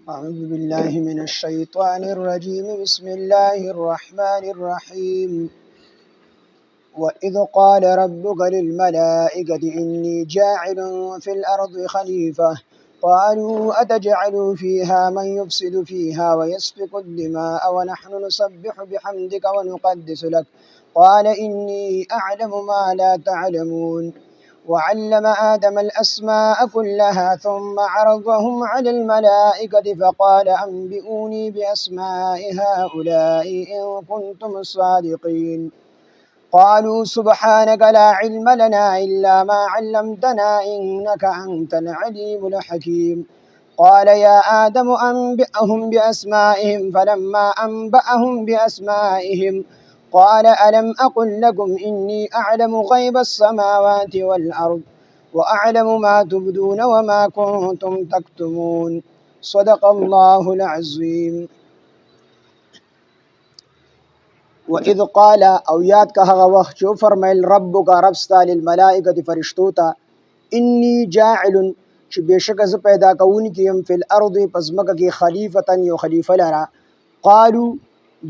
أعوذ بالله من الشيطان الرجيم بسم الله الرحمن الرحيم وإذ قال ربك للملائكة إني جاعل في الأرض خليفة قالوا أتجعل فيها من يفسد فيها ويسفك الدماء ونحن نسبح بحمدك ونقدس لك قال إني أعلم ما لا تعلمون وعلم آدم الأسماء كلها ثم عرضهم على الملائكة فقال أنبئوني بأسماء هؤلاء إن كنتم صادقين قالوا سبحانك لا علم لنا إلا ما علمتنا إنك أنت العليم الحكيم قال يا آدم أنبئهم بأسمائهم فلما أنبأهم بأسمائهم قال ألم أقل لكم إني أعلم غيب السماوات والأرض وأعلم ما تبدون وما كنتم تكتمون صدق الله العظيم. وإذ قال او یاد کا هغه وخت چې فرمایل ربک رب ستا للملائکه فرشتو ته انی جاعل چې بشک ز پیدا کوونکی يم فی الارض پزمکه کې خلیفتا یو خلیفہ لرا. قالو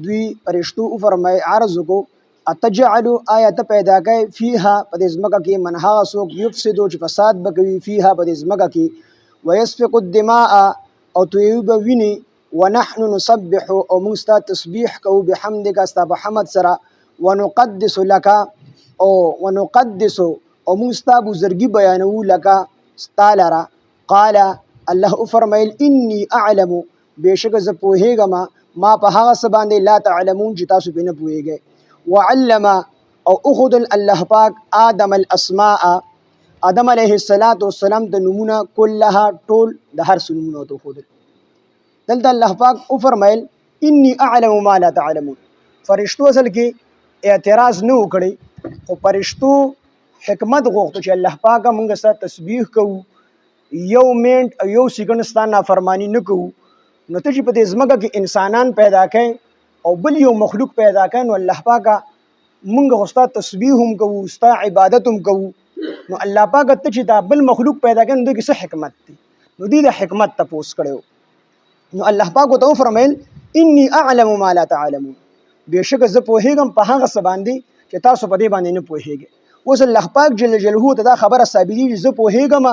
دوی فرشتو فرمای عرض کو اتجعل آیت پیدا کوي فیها پزمکه کې منها سوک یفسدو چې فساد بکوي فیها پزمکه کې ويسفك الدماء او تویب ویني ونحن نسبح او مستا تسبیح کو بحمدک استا بحمد سرا ونقدس لك او مستا بزرگی بیانو لك استالرا. قال الله فرمایل انی اعلم بشک ز پوهیګما ما په هغه څه باندې لا تعلمون چې تاسو په نه پوهیږئ. وعلم او اخذ الله پاک آدم الاسماء آدم علیه السلام د نمونه كلها ټول د هر څه نمونه تو خود دلته الله پاک او فرمایل انی اعلم ما لا تعلمون. فرشتو اصل کې اعتراض نه وکړي خو فرشتو حکمت غوښتو چې الله پاک موږ سره تسبیح کوو یو منټ یو سکند ستانه نافرمانی نه کوو نو ته چې په دې ځمکه کې انسانان پیدا کړي او بل یو مخلوق پیدا کړي نو الله پاک موږ غوستا تسبیح هم کوو ستا عبادت هم کوو نو الله پاک ته چې دا بل مخلوق پیدا کړي نو کې څه حکمت دی نو دې د حکمت تپوس کړو. نو الله پاک ته فرمایل انی اعلم ما لا تعلمون بشک ز پوهیږم په هغه څه باندې چې تاسو په دې باندې نه پوهیږئ. اوس الله پاک جل جلاله ته دا خبره ثابتي چې ز پوهیږم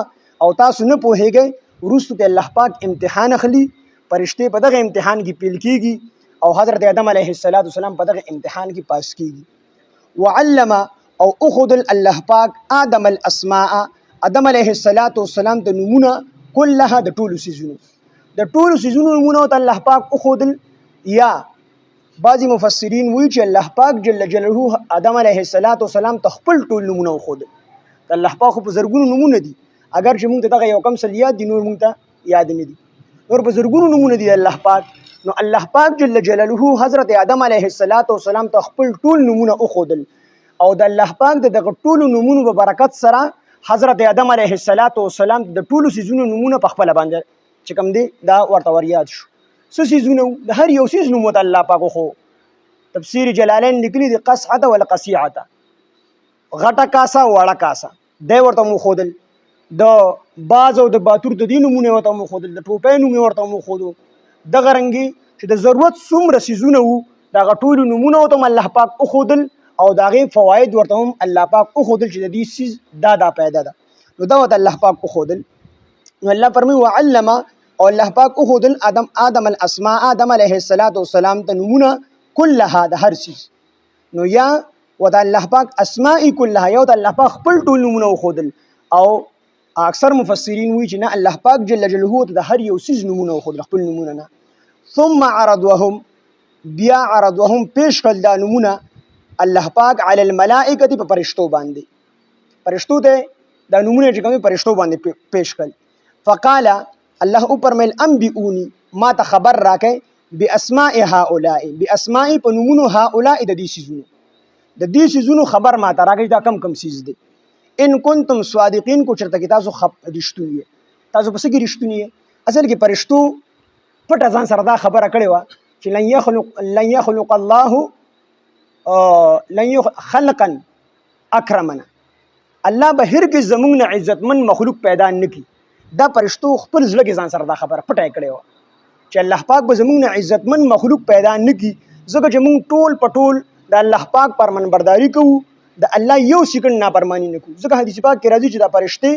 او تاسو نه پوهیږئ ورستو ته الله پاک امتحان اخلي فرشته په دغه امتحان کې پیل کیږي او حضرت آدم علیه السلام په دغه امتحان کې پاس کیږي. وعلم او اخذ الله پاک آدم الاسماء آدم علیه السلام د نمونه كلها د ټولو سيزونو د ټولو سيزونو نمونه ته الله پاک اخذ یا بعضی مفسرین وی چې الله پاک جل جلاله آدم علیه السلام ته خپل ټول نمونه خود الله پاک په زرګونو نمونه دي اگر چې موږ ته دغه یو کم سل یاد دي نور موږ ته یاد نه دي نور په زرګونو نمونه دي الله پاک. نو الله پاک جل جلاله حضرت آدم علیه السلام ته خپل ټول نمونه اخودل او د الله پاک دغه ټول نمونه په برکت سره حضرت آدم علیه السلام د ټول سيزونو نمونه په خپل باندې چې کوم دي دا ورته وریاد شو څه سيزونه د هر یو سيز نوم الله پاک خو تفسیر جلالین لیکلي دي قصعه والقصيعه غټه کاسه وړه کاسه دی ورته مو خودل د باز او د باتور د دین نمونه ورته مو خودل د ټوپې نوم ورته مو خودو د غرنګي چې د ضرورت څومره سيزونه وو دا غټول نمونه ورته الله پاک او خودل او داغه فواید ورته الله پاک او خودل چې د دې سيز دا پیدا ده نو دا ورته الله پاک او خودل. نو الله فرمي وعلم او الله پاک او خودل آدم الاسماء آدم علیه السلام ته نمونه كلها د هر سيز نو یا ودا الله پاک اسماء كلها یو د الله پاک خپل ټول نمونه خودل او اکثر مفسرین وی چې نه الله پاک جل جلاله د هر یو سيز نمونه خودل خپل نمونه نه ثم عرضهم بیا عرضهم پیش کړل دا نمونه الله پاک علی الملائکه په فرشتو باندې فرشتو ته دا نمونه چې کوم فرشتو باندې پیش کړل. فقال الله او پرمل انبئونی ما ته خبر راکې باسماء هؤلاء باسماء پنمونو هؤلاء د دې سيزونو خبر ما ته راکې دا کم سيز دي ان کنتم صادقین کو چرته کې تاسو رښتونی تاسو پس کې رښتونی اصل کې فرشتو پټ ځان سره دا خبره کړې و چې لن يخلق الله خلقا اکرمنا الله به هرګز زمونږ نه عزتمن مخلوق پیدا نه کی دا فرشتو خپل ځل کې ځان سره دا خبره پټه کړې و چې الله پاک به زمونږ نه عزتمن مخلوق پیدا نه کړي، ځکه چې موږ ټول په ټول د الله پاک فرمانبرداري کوو، د الله یو سکند نافرمانی نه کوو. ځکه حدیث پاک کې راځي چې دا فرشتې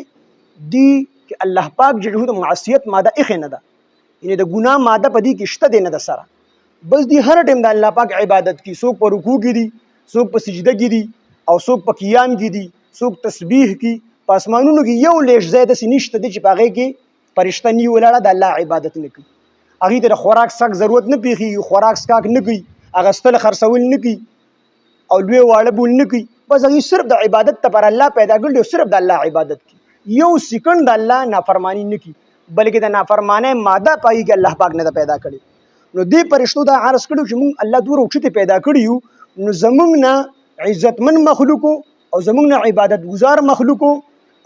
دي چې الله پاک جل د معصیت ماده ایښې نه ده، یعنې د ګناه ماده په دې کې شته دی نه ده سره، بس دی هر ټیم د الله پاک عبادت کی، څوک په رکوع کې دي، څوک په سجده کې دي، او څوک په قیام کې دي، څوک تسبیح کې. په اسمانونو کې یو لیش ځای داسې نشته دی چې په هغې کې فرشته نی ولاړه د الله عبادت نه کوي، هغې ته د خوراک څښاک ضرورت نه پېښېږي، خوراک څښاک نه کوي، اخیستل خرڅول نه کوي او لوی واړه بول نه کوي، بس هغې صرف د عبادت لپاره الله پیدا کړي او صرف د الله عبادت کوي، یو سکند د الله نافرمانی نه کوي، بلکې د نافرمانۍ ماده په هغې کې الله پاک نه ده پیدا کړې. نو دې فرشتو دا عرض کړو چې موږ الله دومره اوچتې پیدا کړي یو، نو زموږ نه عزتمن مخلوقو او زموږ نه عبادت ګزار مخلوقو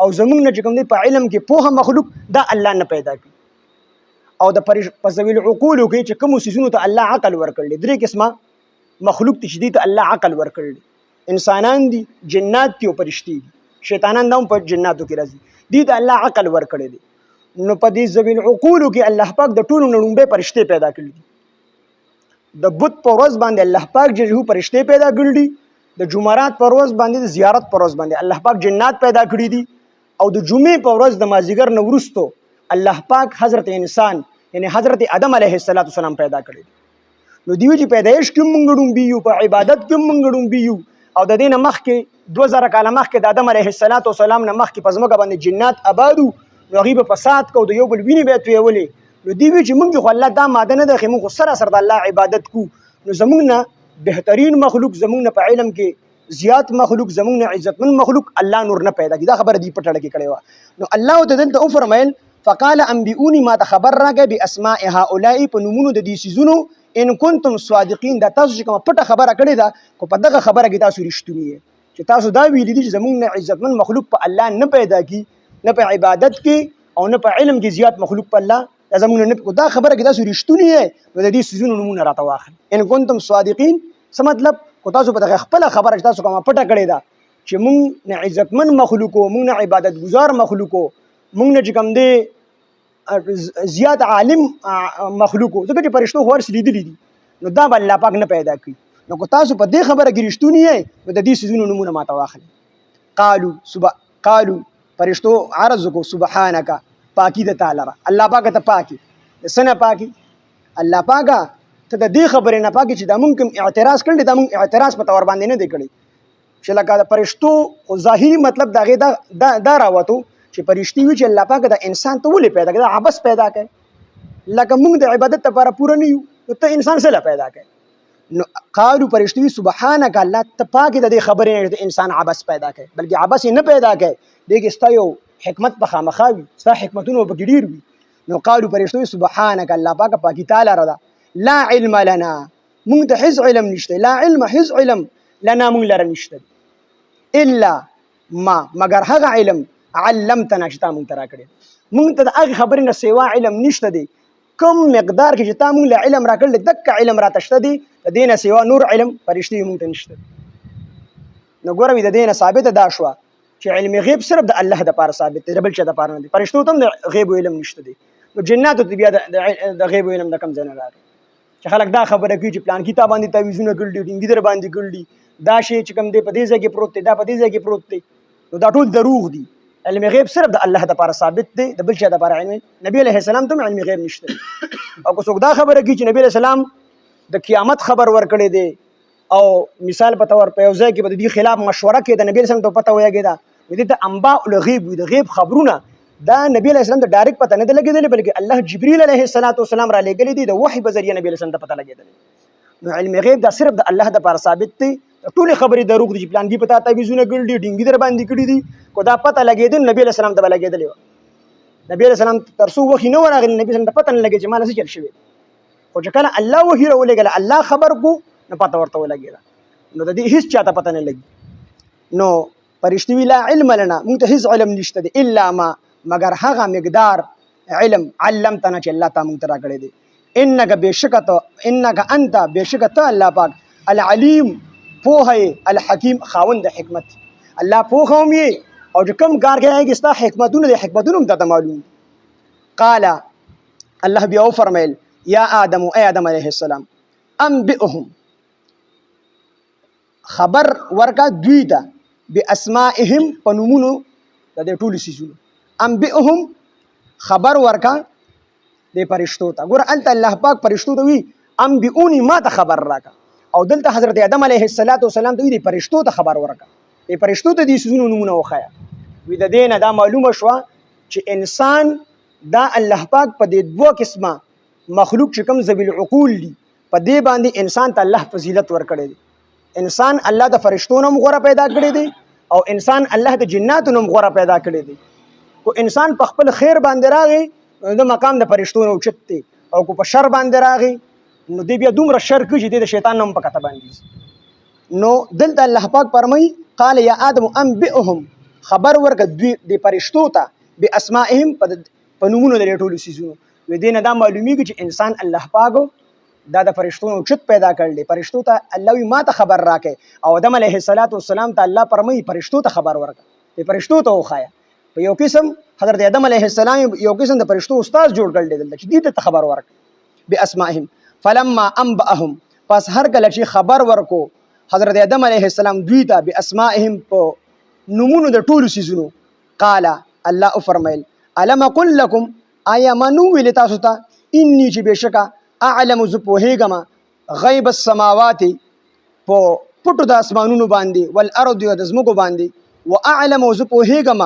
او زموږ نه چې کوم دی په علم کې پوهه مخلوق دا الله نه پیدا کړي. او د په ذوي العقولو کې چې کومو څیزونو ته الله عقل ورکړلی، درې قسمه مخلوق دي چې دې ته الله عقل ورکړلی، انسانان دي، جنات دي او فرشتې دي، شیطانان دا هم په جناتو کې راځي، دې ته الله عقل ورکړی دی. نو په دې ذوي العقولو کې الله پاک د ټولو نه لومړی فرشتې پیدا کړي دي. د بت په ورځ باندې الله پاک جل فرشتې پیدا کړي دي، د جمعرات په ورځ باندې د زیارت په ورځ باندې الله پاک جنات پیدا کړي دي، او د جمعې په ورځ د مازدیګر نه وروستو الله پاک حضرت انسان یعنی حضرت آدم علیه السلام پیدا کړي دي. نو دیو چې پیدایش کې موږ ډومبي یو، په عبادت کې موږ ډومبي یو، او د دې نه مخکې 2000 کاله مخکې د آدم علیه السلام نه مخکې په ځمکه باندې جنات آبادو، نو هغوی به فساد کو، د یو بل وینې به یې تویولې. نو دوی وایي چې موږ خو الله دا ماده نه ده ښې، موږ خو سراسر د الله عبادت کوو. نو زموږ نه بهترین مخلوق، زموږ نه په علم کې زیات مخلوق، زموږ نه عزتمن مخلوق الله نور نه پیدا کړي. دا خبره دوی په ټړه کې کړې وه. نو الله ورته دلته وفرمیل فقال انبئوني، ما ته خبر راکړئ باسماء هؤلاء، په نومونو د دې څیزونو، ان کنتم صادقین، دا تاسو چې کومه پټه خبره کړې ده، خو په دغه خبره کې تاسو رښتونی یې، چې تاسو دا ویلي دي چې زموږ نه عزتمن مخلوق په الله نه پیدا کی، نه په عبادت کې او نه په علم کې زیات مخلوق په الله، دا زموږ نه، دا خبره کې تاسو رښتونی یې، نو د دې څیزونو نومونه راته واخلئ. ان کنتم صادقین څه مطلب؟ خو تاسو په دغه خپله خبره چې تاسو کومه پټه کړې ده چې موږ نه عزتمن مخلوق وو، موږ نه عبادت ګزار مخلوق وو، موږ نه چې کوم دی زیات عالم مخلوق وو، ځکه چې فرشتو خو هر څه لیدلي دي، نو دا به الله پاک نه پیدا کړي. نو که تاسو په دې خبره کې رښتونی یې، نو د دې څیزونو نومونه ماته واخلئ. قالو فرشتو عرض وکړو سبحانک، پاکي د تا لره، الله پاکه ته پاکي، د څه نه پاکي؟ الله پاکه ته د دې خبرې نه پاکي چې دا موږ کوم اعتراض کړی، دا موږ اعتراض په طور باندې نه دی کړی، چې لکه د فرشتو خو ظاهري مطلب د هغې دا راوتو چې فرشتي وي چې الله پاک د انسان ته ولې پیدا کړي، دا عبث پیدا کړي، لکه موږ د عبادت لپاره پوره نه یو، نو ته انسان څه له پیدا کړي؟ نو قالو فرشتي وي سبحانک، الله ته پاکي د دې خبرې نه چې انسان عبث پیدا کړي، بلکې عبث یې نه پیدا کړي، دې کې ستا یو حکمت په خامخا وي، ستا حکمتونه به پکې ډېر وي. نو قالو فرشتو وي سبحانک، الله پاکه پاکي تا لره ده، لا علم لنا، موږ ته هېڅ علم نشته، لا علم هېڅ علم لنا موږ لره نشته، الا ما مگر هغه علم علمتنا چې تا موږ ته راکړی، موږ ته د هغې خبرې نه سوا علم نشته دی، کوم مقدار کې چې تا موږ له علم راکړلی دکه علم راته شته دی، د دې نه سوا نور علم فرشتې موږ ته نشته دی. نو ګوره د دې نه ثابته دا شوه چې علم غیب صرف د الله دپاره ثابت دی، د بل چا دپاره نه دی، فرشتو ته هم د غیب علم نشته دی. نو جناتو ته بیا د غیب علم د کوم ځای نه راغی چې خلک دا خبره کوي چې پلانکي تا باندې تعویذونه کړي دي، ټینګي در باندې کړي دي، دا شی چې کوم دی په دې ځای کې پروت دی، دا په دې ځای کې پروت دی، نو دا ټول دروغ دي. علم غیب صرف د الله دپاره ثابت دی، د بل چا دپاره علم نبی علیه السلام ته هم علم غیب نشته دی. او که څوک دا خبره کوي چې نبی علیه السلام د قیامت خبر ورکړی دی، او مثال په طور په یو ځای کې به د دې خلاف مشوره کوي، د نبی علیه السلام ته پته ولګېده، دې ته انباء الغیب وي، د غیب خبرونه، دا نبی علیه السلام ته ډایرکټ پته نه دی لګېدلی، بلکې الله جبریل علیه السلام را لېږلی دی، د وحي په ذریعه نبی علیه السلام ته پته لګېدلی. نو علم غیب دا صرف د الله دپاره ثابت دی، ټولې خبرې دروغ دي چې پلانکي په تا تعویذونه کړي دي، ډینګي در باندې کړي دي، کو دا پته لګېدل نبی علیه السلام ته به لګېدلې وه. نبی علیه السلام تر څو وحي نه ورغلی، نبي السلام ته پته نه لګېد چې ما له څه چل شوی، خو چې کله الله وحي راولېږله، الله خبر کو، نو پته ورته ولګېده، نو د دې هېڅ چاته پته نه لګي. نو فرشتي وي لا علم لنا، موږ ته هېڅ علم نشته دی، الا ما مگر هغه مقدار علم علمتنا چې الله تا موږ ته راکړی دی، انک بېشکه ته، انک انت بېشکه ته الله پاک العلیم پوهه یې، الحکیم خاوند د حکمت، الله پوهه هم یې، او چې کوم کار کوې هغې ستا حکمتونه دي، حکمتونه هم تاته معلوم. قال الله بیا وفرمیل یا آدم اے آدم علیہ السلام انبئهم خبر ورکا دوی ته باسمائهم په نومونو د دې ټولو څیزونو انبئهم خبر ورکا د فرشتو ته ګوره هلته الله پاک فرشتو ته وي انبئوني ما ته خبر راکا او دلته حضرت آدم علیه السلام ته وي د فرشتو ته خبر ورکا د فرشتو ته دې څیزونو نومونه وښایه وي د دې نه دا معلومه شوه چې انسان دا الله پاک په دې دوه قسمه مخلوق چې کوم ذوی العقول دي په دې باندې انسان ته الله فضیلت ورکړی دی انسان الله د فرشتو نوم غوره پیدا کړی دی او انسان الله د جناتو نوم غوره پیدا کړی دی کو انسان په خپل خیر باندې راغی د مقام د فرشتو نو اوچت دی او کو په شر باندې راغی نو دی بیا دومره شر کوي چې د شیطان نوم په کته باندې نو دلته الله پاک فرمایي قال یا آدم انبئهم خبر ورکړه دوی د فرشتو ته باسمائهم په نومونو د ټولو څیزونو و دې نه دا معلومیږي چې انسان الله پاک دا د فرشتو نو چت پیدا کړل فرشتو ته الله وی ما ته خبر راکې او آدم علیه السلام ته الله فرمایي فرشتو ته خبر ورکړه د فرشتو ته وخایا په یو قسم حضرت آدم علیه السلام یو قسم د فرشتو استاد جوړ کړل دلته چې دې ته خبر ورکړه باسمائهم فلما انبأهم پس هر کله چې خبر ورکو حضرت آدم علیه السلام دوی ته باسمائهم په نومونو د ټولو سيزونو قال الله فرمایل الم اقل لكم آیا منو ویل تاسو ته انی چې بشکا اعلم ز پوهیږم غیب السماوات په پټو د اسمانونو باندې والارض د زمکو باندې واعلم ز پوهیږم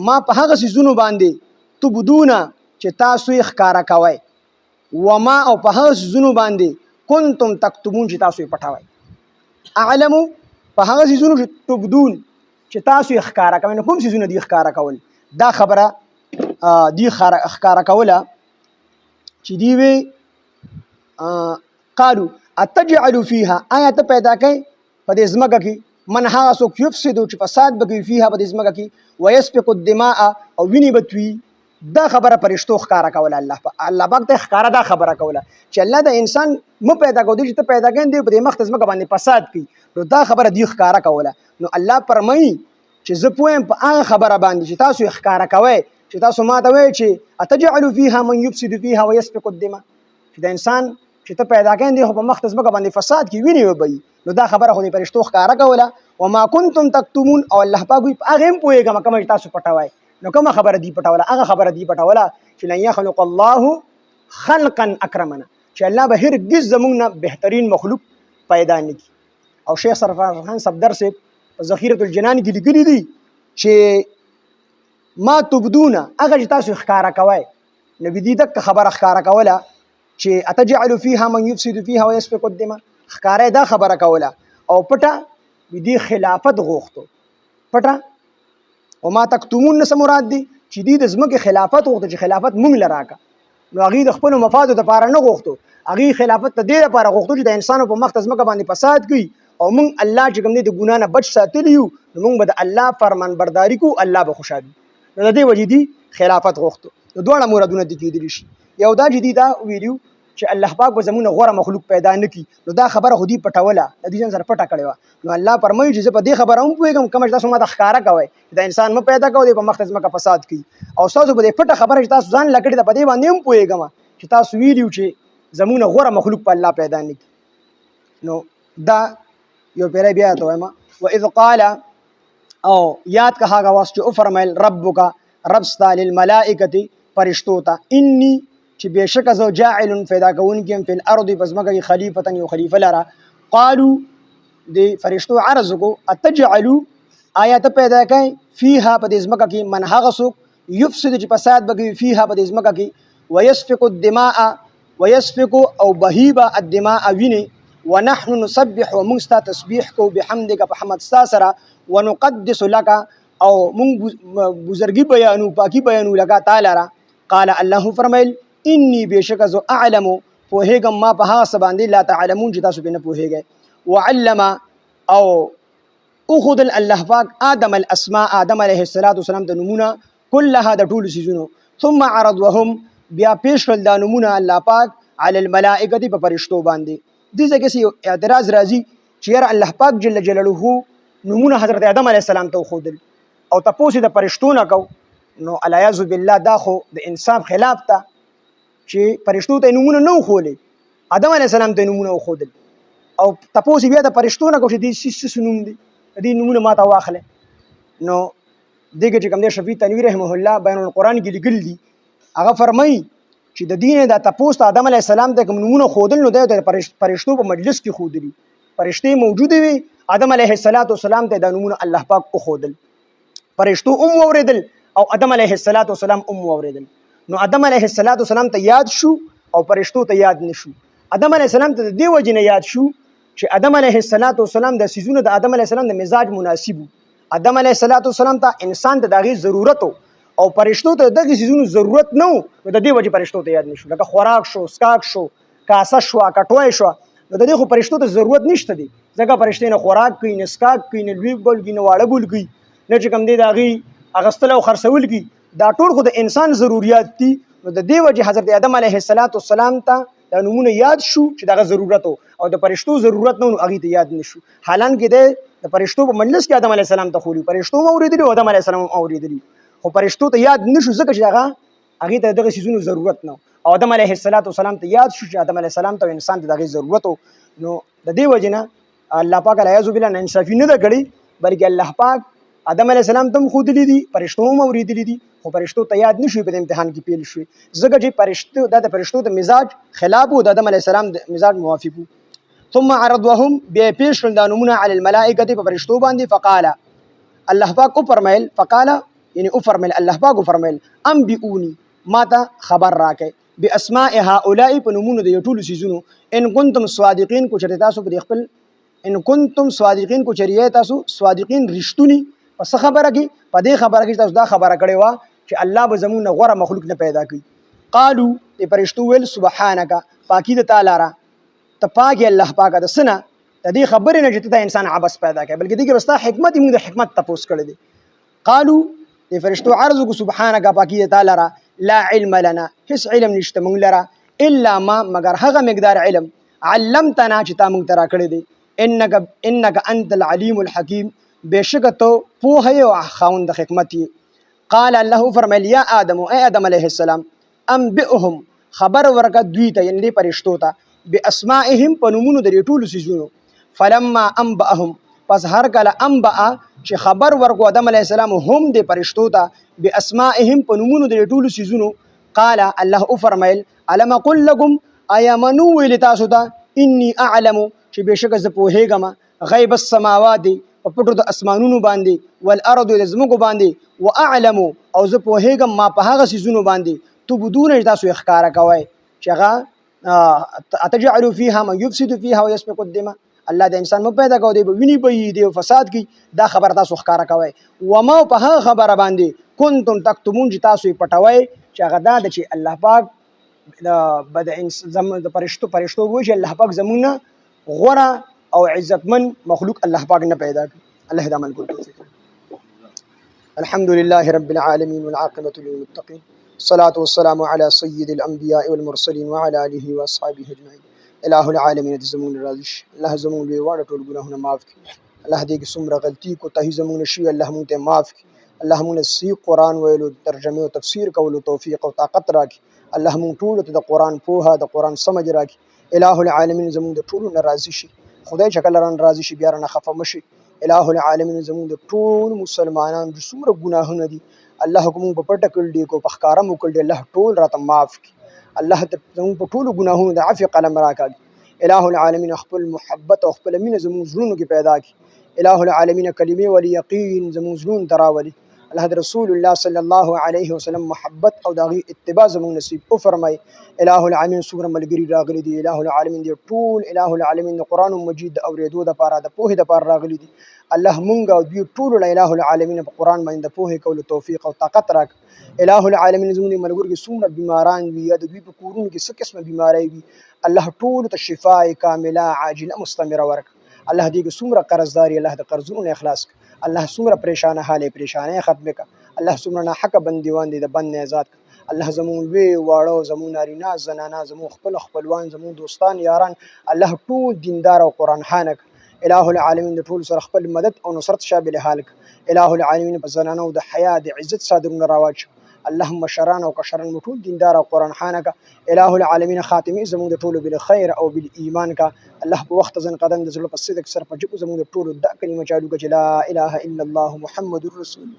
ما په هغه سيزونو باندې تبدون چې تاسو یې ښکارا کوي وما او په هغه سيزونو باندې کنتم تکتمون چې تاسو یې پټوي اعلم په هغه سيزونو چې تبدون چې تاسو یې ښکارا کوي نو کوم سيزونه دي ښکارا کول دا خبره دی ښکارا کوله چې دی وی قالو اتجعل فيها آیا ته پیدا کوي په دې ځمکه کې من هغه څوک یفسدو چې فساد به کوي فيها په دې ځمکه کې ويسفك الدماء او ویني بتوي دا خبره فرشتو ښکارا کوله الله پاک ته ښکارا دا خبره کوله چې الله د انسان مو پیدا کوي چې ته پیدا کین دی په دې مخ ځمکه باندې فساد کوي نو دا خبره دی ښکارا کوله نو الله فرمایي چې زه پوهم په هغه خبره باندې چې تاسو یې ښکارا کوئ چې تاسو ما ته وایئ چې اتجعل فيها من يفسد فيها ويسفك الدماء چې د انسان چې ته پیدا کین دی خو په مخ ځمکه باندې فساد کوي ویني وبوي نو دا خبره خو د فرشتو ښکارا کوله وما كنتم تكتمون او الله پاک وي په هغه هم پوهېږم کومه چې تاسو پټوئ نو کومه خبره دی پټوله هغه خبره دی پټوله چې لن يخلق الله خلقا اکرمنا چې الله به هرگز زموږ نه بهترین مخلوق پیدا نه کړي او شیخ سرفراز خان صفدر سے ذخیرة الجنان کې لیکلي دي چې ما تبدون هغه چې تاسو ښکارا کوئ نبي دې دک خبره ښکارا کوله چې اتجعل فيها من يفسد فيها ويسفك الدماء ښکارا دا خبره کوله او پټه دې خلافت غوښتو پټه وما تکتمون نه مراد دي چې دې د ځمکې خلافت غوښتو چې خلافت مونږ لراکا نو هغه د خپل مفاد لپاره نه غوښتو هغه خلافت ته دې لپاره غوښتو چې د انسانو په مخ ځمکه باندې فساد کوي او مونږ الله چې کوم دې د ګنا نه بچ ساتلی یو نو مونږ به د الله فرمان برداری کو الله به خوشاله نو د دې وجې دي خلافت غوښتو نو دواړه مرادونه دي کېدلی شي یو دا چې دا ویلو چې الله پاک به زموږ غوره مخلوق پیدا نه کړي نو دا خبره خو دې پټوله د دې ځان سره پټه کړې وه نو الله فرمایي چې زه په دې خبره هم پوهېږم کومه چې تاسو ما ته ښکاره کوئ چې د انسان مه پیدا کوئ په مخ ته ځمکه فساد کوي او ستاسو په دې پټه خبره چې تاسو ځان لکړې ده په دې باندې هم پوهېږم چې تاسو ویلي چې زموږ غوره مخلوق په الله پیدا نه کړي نو دا یو پیری بیا ته وایم واذ قال او یاد کا هغه وخت چې وفرمایل ربک رب ستا للملائکه فرشتو ته انی چې بېشک زه جاعل پیدا کوونکی یم فی الارض پس مکه کې خلیفة یو خلیفه لره قالو د فرشتو عرض کو اتجعلوا آیا ته پیدا کوي فیها په دې ځمکه کې من هغه څوک یفسد چې فساد به کوي فیها په دې ځمکه کې ويسفك الدماء ويسفك او بهیبه الدماء ویني ونحن نسبح ومنستا تسبیح کو بحمدک بحمد ستا سره ونقدس لك او من بزرگی بیانو پاکی بیانو لگا تعالی را قال الله فرمایل انی بشک ز اعلم پوهیږم ما په هغه څه باندې لا تعلمون چې تاسو به نه پوهیږئ وعلم او اخذ الله پاک آدم الاسماء آدم علیه السلام د نمونه كلها د ټولو سيزونو ثم عرضهم بیا پیش کړل د نمونه الله پاک علی الملائکه په فرشتو باندې دې ځکه چې اعتراض راځي چې الله پاک جل جلاله نمونه حضرت آدم علیه السلام ته خودل او تاسو د فرشتو نه کو نو الیاذ بالله دا خو د انصاف خلاف ته چې فرشتو ته نمونه نه وښولې آدم علیه السلام ته نمونه وښودل او تپوس بیا د فرشتو نه کو چې دې څه نوم دی دې نمونه ما ته واخلې نو دغه چې کوم دی شفیع تنویر رحمه الله بیان القرآن کې لیکل دي هغه فرمایي چې د دین د تپوس ته آدم علیه السلام ته کوم نمونه ښودل نو د فرشتو په مجلس کې ښودلي فرشتې موجودې وي آدم علیه السلام ته دا نمونه الله پاک وښودل فرشتو واورېدل او آدم علیه السلام واورېدل نو آدم علیه السلام ته یاد شو او فرشتو ته یاد نشو آدم علیه السلام ته د دې وجې نه یاد شو چې آدم علیه السلام د څیزونو د آدم علیه السلام د مزاج مناسب آدم علیه السلام ته انسان ته د هغې ضرورت او فرشتو ته دغه څیزونو ضرورت نه و نو د دې وجې فرشتو ته یاد نشو لکه خوراک شو څښاک شو کاسه شوه کټوی شوه نو د دې خو فرشتو ته ضرورت نشته دی ځکه فرشتې نه خوراک کوي نه څښاک کوي نه لوی بول کوي نه واړه بول کوي نه چې کوم دی د هغې اخیستل او خرڅول کوي دا ټول خو د انسان ضروریات دي نو د دې وجې حضرت آدم علیه السلام ته دا نمونه یاد شو چې دغه ضرورت او د فرشتو ضرورت نه و نو هغې ته یاد نشو حالانکې د فرشتو په مجلس کې آدم علیه السلام ته خولي فرشتو هم اورېدلي او آدم علیه السلام هم اورېدلي خو فرشتو ته یاد نشو ځکه چې هغې ته دغه څیزونو ضرورت نه او آدم علیه السلام ته یاد شو چې آدم علیه السلام ته انسان ته د هغې ضرورت نو د دې وجې نه الله پاک العیاذ بالله ناانصافي نه ده کړې بلکې الله پاک آدم علیه السلام ته هم ښودلي دي فرشتو هم اورېدلي دي خو فرشتو ته یاد نشوي په دې امتحان کې پیل شوي ځکه چې دا د فرشتو د مزاج خلاف و د آدم علیه السلام د مزاج موافق و ثم عرضوهم بیا یې پیش کړل دا نومونه علی الملائکة په فرشتو باندې فقاله الله پاک وفرمیل فقاله یعنی وفرمیل الله پاک وفرمیل انبئوني ما ته خبر راکړئ باسماء هؤلاء په نومونو د ټولو څیزونو ان کنتم صادقین کو چېرې تاسو په خپل ان کنتم صادقین کو چېرې تاسو صادقین رښتونی په څه خبره کې په دې خبره کې تاسو دا خبره کړې وه چې الله به زموږ نه غوره مخلوق نه پیدا کړي قالو د فرشتو ویل سبحانک پاکي د تا لاره ته پاک یې الله پاکه د څه نه د دې خبرې نه چې ته انسان عبث پیدا کوي بلکې دې کې به ستا حکمت موږ د حکمت تپوس کړی دی قالو د فرشتو عرض وکړو سبحانک پاکي د تا لاره لا علم لنا هیڅ علم نشته موږ لره الا ما مگر هغه مقدار علم علمتنا چې تا موږ ته راکړی دی انک انت العلیم الحکیم بېشکه ته پوهه یې او خاوند د حکمت یې قال الله فرمیل یا آدم ای آدم علیه السلام انبئهم خبر ورکه دوی ته یعنې دې فرشتو ته باسمائهم په نومونو د دې ټولو څیزونو فلما انبأهم پس هر کله انبأ چې خبر ورکو آدم علیه السلام هم د فرشتو ته باسمائهم په نومونو د دې ټولو څیزونو قال الله فرمیل الم اقل لكم آیا منو ویل تاسو ته انی اعلم چې بېشکه زه پوهېږم غیب السماوات په پټو د اسمانونو باندې والارض د ځمکو باندې واعلم او زه پوهېږم ما په هغه څیزونو باندې تبدون چې تاسو یې ښکاره کوئ چې هغه اتجعلوا فيها من يفسد فيها ويسفك الدماء الله د انسان مو پیدا کوي دی ویني به دی فساد کی دا خبر تاسو ښکارا کوي وما په هغه خبره باندې کنتم تکتمون چې تاسو یې پټوي چې هغه دا د چې الله پاک د فرشتو وایي چې الله پاک زمونه غوره او عزتمن مخلوق الله پاک نه پیدا کړي الله دا عمل کوي الحمد لله رب العالمين والعاقبة للمتقين الصلاة والسلام على سيد الأنبياء والمرسلين وعلى آله وأصحابه أجمعين الہ العالمین د زمونږ نه راضي شي الله زمونږ لوی واړه ټول ګناهونه معاف کړي الله دې کې څومره غلطي کوتاهي زمونږ نه شوي الله مونږ ته معاف کړي الله مونږ صحیح قرآن ویلو ترجمې او تفسیر کولو توفیق او طاقت راکړي الله مونږ ټولو ته د قرآن پوهه د قرآن سمجھ راکړي الہ العالمین زمونږ د ټولو نه راضي شي خدای چې کله رانه راضي شي بیا رانه خفه مشي الہ العالمین زمونږ د ټول مسلمانانو د څومره ګناهونه دي الله کوم په پټه کړل دي کو په ښکاره مو کړل دي الله ټول راته معاف کړي الله ته زموږ په ټولو ګناهونو د عفو قلم راکړي الہ العالمین خپل محبت او خپل مینه زموږ زړونو کې پیدا کړي الہ العالمین کلمې ول یقین زموږ زړونو ته راولي الله د رسول الله صلی الله علیه وسلم محبت او د هغې اتباع زموږ نصیب وفرمایي الہ العالمین څومره ملګري راغلي دي الہ العالمین دې ټول الہ العالمین د قرآن مجید د اورېدو دپاره د پوهې دپاره راغلي دي الله مونږ او دوی ټولو له الہ العالمین په قرآن باندې د پوهې کولو توفیق او طاقت راکړه الہ العالمین زموږ د ملګرو کې څومره بیماران وي یا د دوی په کورونو کې څه قسمه بیماری وي الله ټولو ته شفا کامله عاجله مستمره ورکړه الله دې کې څومره قرضداري الله د قرضونو نه اخلاص کړه الله څومره پریشانه حال پریشانۍ ختم کړه الله څومره ناحقه بندیوان دي د بند نه آزاد کړه الله زموږ لوی واړه زموږ نارینه زنانه زموږ خپلوان زموږ دوستان یاران الله ټول دیندار او قرآن خانه کړه الہ العالمین د ټولو سره خپل مدد او نصرت شامل حال کړه الہ العالمین په زنانو د حیا د عزت صادرونه راواچوه اللهم شران او كشران مټول دیندار او قران خانك اله العالمین خاتمي زموږ د ټولو بالخير او بالایمان کا الله په وخت ځن قدم د زړه په صدق سر په جګو زموږ د ټولو د کلمه چالو لا اله الا الله محمد رسول